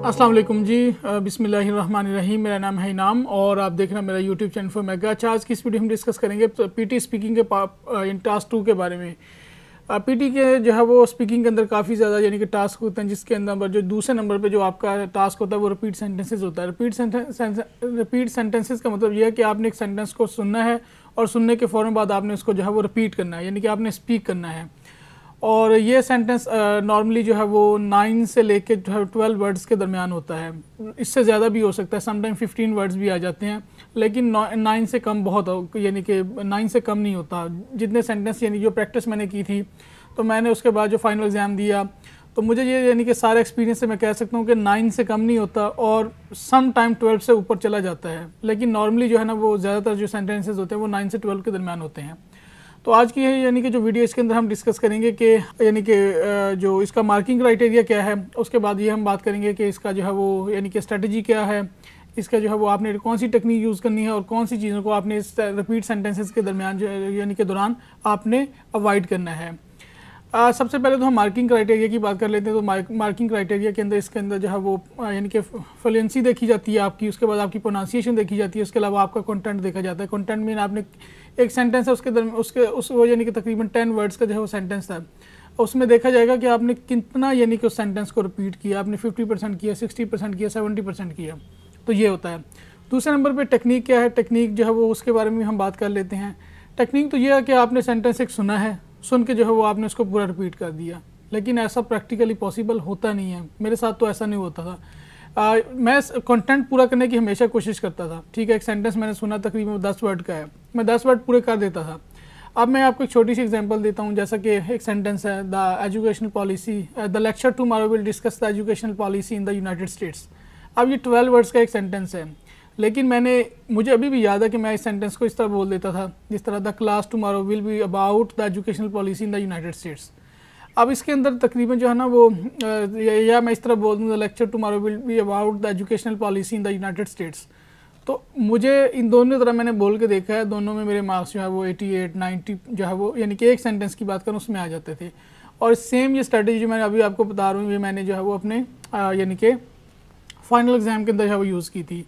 अस्सलाम वालेकुम जी। बिस्मिल्लाहिर्रहमानिर्रहीम। मेरा नाम है इनाम और आप देख रहे हैं मेरा यूट्यूब चैनल फॉर मेगा। अच्छा, आज की इस वीडियो हम डिस्कस करेंगे पीटी स्पीकिंग के इन टास्क 2 के बारे में। पीटी के जो है वो स्पीकिंग के अंदर काफ़ी ज़्यादा यानी कि टास्क होते हैं, जिसके अंदर जो दूसरे नंबर पे जो आपका टास्क होता है वो रिपीट सेंटेंसेस होता है। रिपीट सेंटेंसेस का मतलब ये है कि आपने एक सेंटेंस को सुनना है और सुनने के फ़ौरन बाद आपने उसको जो है वो रिपीट करना है, यानी कि आपने स्पीक करना है। और ये सेंटेंस नॉर्मली जो है वो 9 से लेके जो है 12 वर्ड्स के दरमियान होता है। इससे ज़्यादा भी हो सकता है, समटाइम 15 वर्ड्स भी आ जाते हैं, लेकिन 9 से कम बहुत यानी कि 9 से कम नहीं होता। जितने सेंटेंस यानी जो प्रैक्टिस मैंने की थी, तो मैंने उसके बाद जो फाइनल एग्ज़ाम दिया, तो मुझे ये यानी कि सारे एक्सपीरियंस से मैं कह सकता हूँ कि 9 से कम नहीं होता और सम टाइम 12 से ऊपर चला जाता है। लेकिन नॉर्मली जो है ना वो ज़्यादातर जो सेंटेंसेस होते हैं वो 9 से 12 के दरमियान होते हैं। तो आज की यानी कि जो वीडियो इसके अंदर हम डिस्कस करेंगे कि यानी कि जो इसका मार्किंग क्राइटेरिया क्या है, उसके बाद ये हम बात करेंगे कि इसका जो है वो यानी कि स्ट्रेटजी क्या है, इसका जो है वो आपने कौन सी टेक्निक यूज़ करनी है और कौन सी चीज़ों को आपने इस रिपीट सेंटेंसेस के दरमियान जो यानी कि दौरान आपने अवॉइड करना है। सबसे पहले तो हम मार्किंग क्राइटेरिया की बात कर लेते हैं। तो मार्किंग क्राइटेरिया के अंदर इसके अंदर जो है वो यानी कि फ्लुएंसी देखी जाती है आपकी, उसके बाद आपकी प्रोनाउंसिएशन देखी जाती है, उसके अलावा आपका कंटेंट देखा जाता है। कंटेंट मीन आपने एक सेंटेंस है उसके वो यानी कि तकरीबन 10 वर्ड्स का जो है वो सेंटेंस था, उसमें देखा जाएगा कि आपने कितना यानी कि उस सेंटेंस को रिपीट किया, आपने 50% किया, 60% किया, 70% किया, तो ये होता है। दूसरे नंबर पर टेक्निक क्या है, टेक्निक जो है वो उसके बारे में हम बात कर लेते हैं। टेक्निक तो ये है कि आपने सेंटेंस एक सुना है, सुन के जो है वो आपने उसको पूरा रिपीट कर दिया, लेकिन ऐसा प्रैक्टिकली पॉसिबल होता नहीं है। मेरे साथ तो ऐसा नहीं होता था। मैं कंटेंट पूरा करने की हमेशा कोशिश करता था। ठीक है, एक सेंटेंस मैंने सुना तकरीबन 10 वर्ड का है, मैं 10 वर्ड पूरे कर देता था। अब मैं आपको एक छोटी सी एग्जांपल देता हूँ, जैसा कि एक सेंटेंस है, the educational policy, the lecture tomorrow will discuss the educational policy in the United states. अब ये 12 वर्ड्स का एक सेंटेंस है, लेकिन मुझे अभी भी याद है कि मैं इस सेंटेंस को इस तरह बोल देता था, जिस तरह the class tomorrow will be about the educational policy in the United states. अब इसके अंदर तकरीबन जो है ना वो या मैं इस तरह बोल दूँ, the lecture tomorrow will be about the educational policy in the United states. तो मुझे इन दोनों तरह मैंने बोल के देखा है, दोनों में मेरे मार्क्स जो है वो 88, 90 जो है वो यानी कि एक सेंटेंस की बात करूँ उसमें आ जाते थे। और सेम ये स्ट्रेटजी जो मैंने अभी आपको बता रहा हूँ, ये मैंने जो है वो अपने यानी कि फाइनल एग्ज़ाम के अंदर जो है वो यूज़ की थी।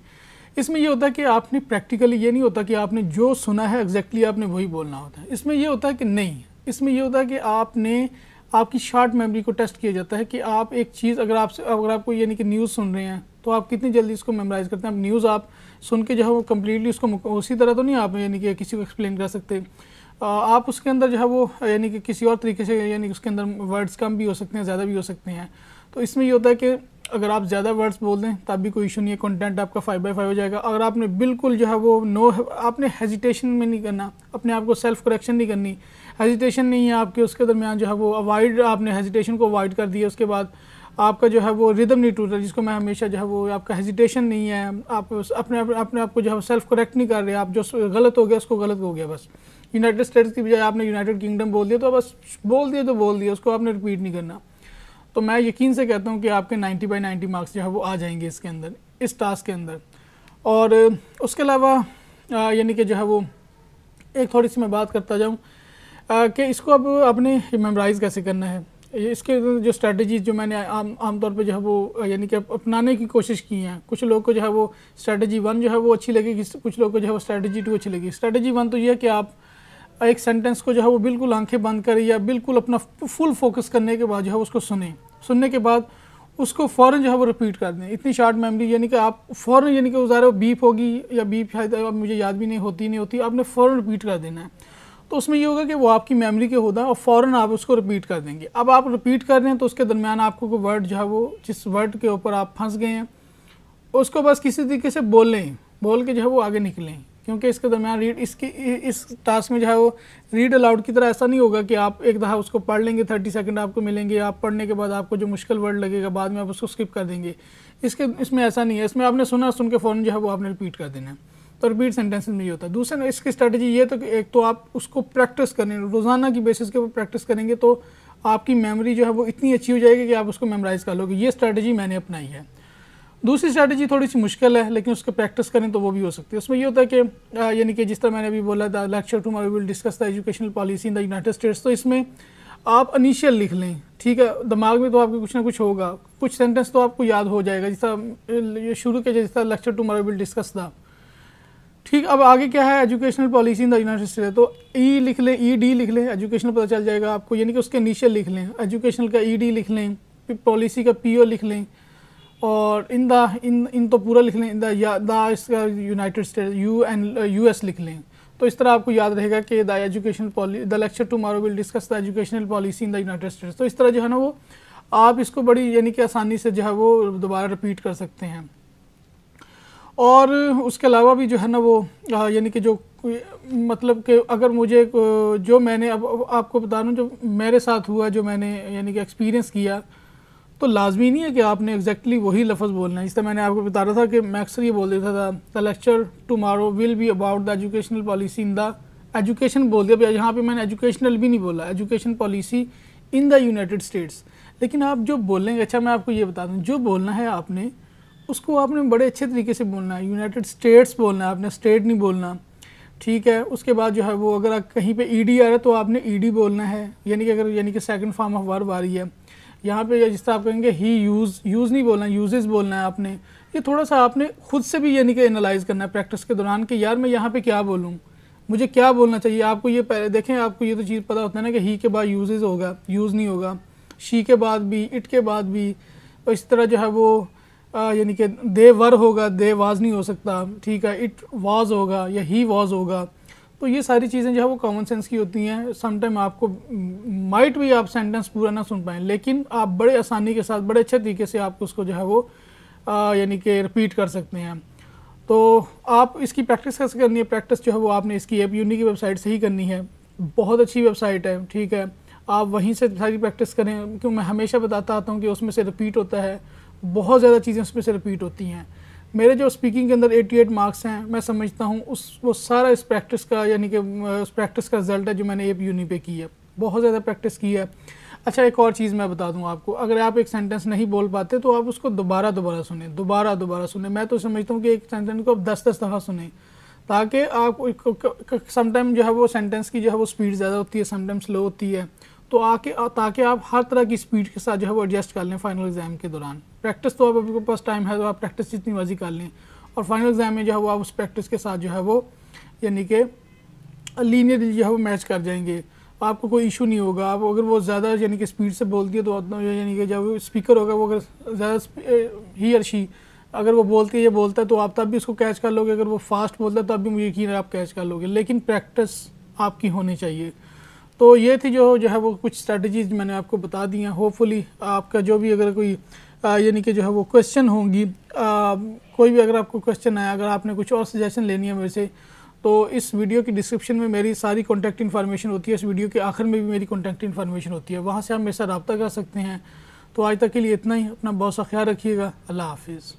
इसमें ये होता है कि आपने प्रैक्टिकली ये नहीं होता कि आपने जो सुना है एग्जैक्टली आपने वही बोलना होता है। इसमें ये होता है कि नहीं, इसमें ये होता है कि आपकी शॉर्ट मेमोरी को टेस्ट किया जाता है कि आप एक चीज़ अगर आपको यानी कि न्यूज़ सुन रहे हैं तो आप कितनी जल्दी इसको मेमोराइज़ करते हैं। अब न्यूज़ आप सुन के जो है वो कम्प्लीटली उसको उसी तरह तो नहीं आप यानी कि किसी को एक्सप्लेन कर सकते। आप उसके अंदर जो है वो यानी कि किसी और तरीके से यानी उसके अंदर वर्ड्स कम भी हो सकते हैं, ज़्यादा भी हो सकते हैं। तो इसमें ये होता है कि अगर आप ज़्यादा वर्ड्स बोल दें तब भी कोई इशू नहीं है, कंटेंट आपका 5/5 हो जाएगा। अगर आपने बिल्कुल जो है वो आपने हेजिटेशन में नहीं करना, अपने आप को सेल्फ करेक्शन नहीं करनी, हेजिटेशन नहीं है आपके उसके दरमियान जो है वो आपने हेजिटेशन को अवॉइड कर दिया, उसके बाद आपका जो है वो रिदम नहीं टूट रहा, जिसको मैं हमेशा जो है वो आपका हेजिटेशन नहीं है, आप अपने आप को जो है सेल्फ करेक्ट नहीं कर रहे, आप जो गलत हो गया उसको गलत हो गया बस। यूनाइटेड स्टेट्स की बजाय आपने यूनाइटेड किंगडम बोल दिया, तो बस बोल दिया, उसको आपने रिपीट नहीं करना। तो मैं यकीन से कहता हूँ कि आपके 90/90 मार्क्स जो है वो आ जाएंगे इसके अंदर, इस टास्क के अंदर। और उसके अलावा यानी कि जो है वो एक थोड़ी सी मैं बात करता जाऊँ कि इसको अब आपने मेमोराइज़ कैसे करना है। इसके जो स्ट्रेटजीज जो मैंने आमतौर पे जो है वो यानी कि अपनाने की कोशिश की हैं। कुछ लोग को जो है वो स्ट्रेटजी 1 जो है वो अच्छी लगी, कुछ लोग को जो है वो स्ट्रेटजी 2 अच्छी लगी। स्ट्रेटजी 1 तो ये है कि आप एक सेंटेंस को जो है वो बिल्कुल आंखें बंद करें या बिल्कुल अपना फुल फोकस करने के बाद जो है उसको सुनने के बाद उसको फ़ौरन जो है वो रिपीट कर दें। इतनी शॉर्ट मेमोरी यानी कि आप फ़ौरन यानी कि ज़ाहिर बीप होगी या बीप शायद मुझे याद भी नहीं होती, आपने फ़ौरन रिपीट कर देना है। तो उसमें ये होगा कि वो आपकी मेमोरी के होगा और फ़ौरन आप उसको रिपीट कर देंगे। अब आप रिपीट कर रहे हैं तो उसके दरमियान आपको कोई वर्ड जो है वो जिस वर्ड के ऊपर आप फंस गए हैं उसको बस किसी तरीके से बोल के जो है वो आगे निकलें, क्योंकि इसके दरमियान इस टास्क में जो है वो रीड अलाउड की तरह ऐसा नहीं होगा कि आप एक दफ़ा उसको पढ़ लेंगे, 30 सेकंड आपको मिलेंगे, आप पढ़ने के बाद आपको जो मुश्किल वर्ड लगेगा बाद में आप उसको स्किप कर देंगे। इसमें ऐसा नहीं है, इसमें आपने सुन के फ़ौरन जो है वो आपने रिपीट कर देना है। तो रिपीट सेंटेंसेस में ये होता है। दूसरा इसकी स्ट्रेटजी ये तो कि एक तो आप उसको प्रैक्टिस करें, रोज़ाना की बेसिस के ऊपर प्रैक्टिस करेंगे तो आपकी मेमोरी जो है वो इतनी अच्छी हो जाएगी कि आप उसको मेमोराइज़ कर लोगे। ये स्ट्रेटजी मैंने अपनाई है। दूसरी स्ट्रेटजी थोड़ी सी मुश्किल है, लेकिन उसको प्रैक्टिस करें तो वो भी हो सकती है। उसमें ये होता है कि यानी कि जिस तरह मैंने अभी बोला था, lecture tomorrow will discuss the educational policy in the United states, तो इसमें आप इनिशियल लिख लें। ठीक है, दिमाग में तो आपके कुछ ना कुछ होगा, कुछ सेंटेंस तो आपको याद हो जाएगा, जैसा ये शुरू के जैसा लेक्चर टुमारो विल डिस्कस था। ठीक, अब आगे क्या है, educational policy in the United states. तो ई लिख लें, ई डी लिख लें, एजुकेशनल पता चल जाएगा आपको, यानी कि उसके इनिशियल लिख लें, एजुकेशनल का ई डी लिख लें, फिर पॉलिसी का पी ओ लिख लें, और इन तो पूरा लिख लें, द इसका यूनाइटेड स्टेट्स यू एस लिख लें। तो इस तरह आपको याद रहेगा कि the educational policy, the lecture tomorrow will discuss the educational policy in the United states. तो इस तरह जो है ना वो आप इसको बड़ी यानी कि आसानी से जो है वो दोबारा रिपीट कर सकते हैं। और उसके अलावा भी जो है ना वो यानी कि जो मतलब कि अगर मुझे जो मैंने अब आपको बता दूँ जो मेरे साथ हुआ, जो मैंने यानी कि एक्सपीरियंस किया, तो लाजमी नहीं है कि आपने एग्जैक्टली वही लफ्ज़ बोलना है। इस तरह मैंने आपको बता रहा था कि मैं अक्सर ये बोल देता था the lecture tomorrow will be about the educational policy in the education बोल दिया, यहाँ पे मैंने एजुकेशनल भी नहीं बोला, education policy in the United states. लेकिन आप जो बोलेंगे, अच्छा मैं आपको ये बता दूँ, जो बोलना है आपने उसको आपने बड़े अच्छे तरीके से बोलना है, यूनाइटेड स्टेट्स बोलना है, आपने स्टेट नहीं बोलना, ठीक है। उसके बाद जो है वो अगर आप कहीं पे ईडी आ रहा है तो आपने ईडी बोलना है, यानी कि अगर यानी कि सेकंड फॉर्म ऑफ वर्ब आ रही है यहाँ पे, जिस तरह आप कहेंगे ही यूज़ नहीं बोलना, यूजेस बोलना है आपने। ये थोड़ा सा आपने खुद से भी यानी कि एनालाइज करना है प्रैक्टिस के दौरान कि यार मैं यहाँ पे क्या बोलूँ, मुझे क्या बोलना चाहिए। आपको ये देखें, आपको ये तो चीज़ पता होता है ना कि ही के बाद यूजेस होगा, यूज़ नहीं होगा, शी के बाद भी, इट के बाद भी, और इस तरह जो है वो यानी कि दे वर होगा, दे वाज नहीं हो सकता, ठीक है, इट वाज होगा या ही वाज होगा। तो ये सारी चीज़ें जो है वो कॉमन सेंस की होती हैं। समटाइम आपको माइट भी आप सेंटेंस पूरा ना सुन पाएँ, लेकिन आप बड़े आसानी के साथ बड़े अच्छे तरीके से आप उसको जो है वो यानी कि रिपीट कर सकते हैं। तो आप इसकी प्रैक्टिस कैसे करनी है, प्रैक्टिस जो है वो आपने इसकी एप यूनी की वेबसाइट से ही करनी है, बहुत अच्छी वेबसाइट है, ठीक है। आप वहीं से सारी प्रैक्टिस करें, क्योंकि मैं हमेशा बताता आता हूँ कि उसमें से रिपीट होता है, बहुत ज़्यादा चीज़ें उसमें से रिपीट होती हैं। मेरे जो स्पीकिंग के अंदर 88 मार्क्स हैं, मैं समझता हूँ वो सारा इस प्रैक्टिस का यानी कि उस प्रैक्टिस का रिजल्ट है जो मैंने एप यूनी पे की है, बहुत ज़्यादा प्रैक्टिस की है। अच्छा, एक और चीज़ मैं बता दूँ आपको, अगर आप एक सेंटेंस नहीं बोल पाते तो आप उसको दोबारा सुने। मैं तो समझता हूँ कि एक सेंटेंस को आप 10-10 दफ़ा सुने, ताकि आप समटाइम जो है वो सेंटेंस की जो है वो स्पीड ज़्यादा होती है, समटाइम स्लो होती है, तो ताकि आप हर तरह की स्पीड के साथ जो है वो एडजस्ट कर लें फाइनल एग्जाम के दौरान। प्रैक्टिस तो आपके पास टाइम है तो आप प्रैक्टिस जितनी मर्जी कर लें, और फाइनल एग्जाम में जो है वो आप उस प्रैक्टिस के साथ जो है वो यानी कि लीनियरली जो है वो मैच कर जाएंगे, आपको कोई इशू नहीं होगा। आप अगर वो ज़्यादा यानी कि स्पीड से बोलती है तो यानी कि जब स्पीकर होगा वो अगर ज़्यादा ही और शी अगर वो बोलती है या बोलता है तो आप तब भी उसको कैच कर लोगे, अगर वो फास्ट बोलता है तब भी मुझे यकीन है आप कैच कर लोगे, लेकिन प्रैक्टिस आपकी होनी चाहिए। तो ये थी जो है वो कुछ स्ट्रेटजीज मैंने आपको बता दी हैं। होपफुली आपका जो भी अगर कोई यानी कि जो है वो क्वेश्चन होंगी, कोई भी अगर आपको क्वेश्चन आया, अगर आपने कुछ और सजेशन लेनी है मेरे से, तो इस वीडियो की डिस्क्रिप्शन में मेरी सारी कॉन्टैक्ट इन्फॉर्मेशन होती है, इस वीडियो के आखिर में भी मेरी कॉन्टैक्ट इन्फॉर्मेशन होती है, वहाँ से आप मेरे साथ रब्ता कर सकते हैं। तो आज तक के लिए इतना ही, अपना बहुत सा ख्याल रखिएगा, अल्लाह हाफिज़।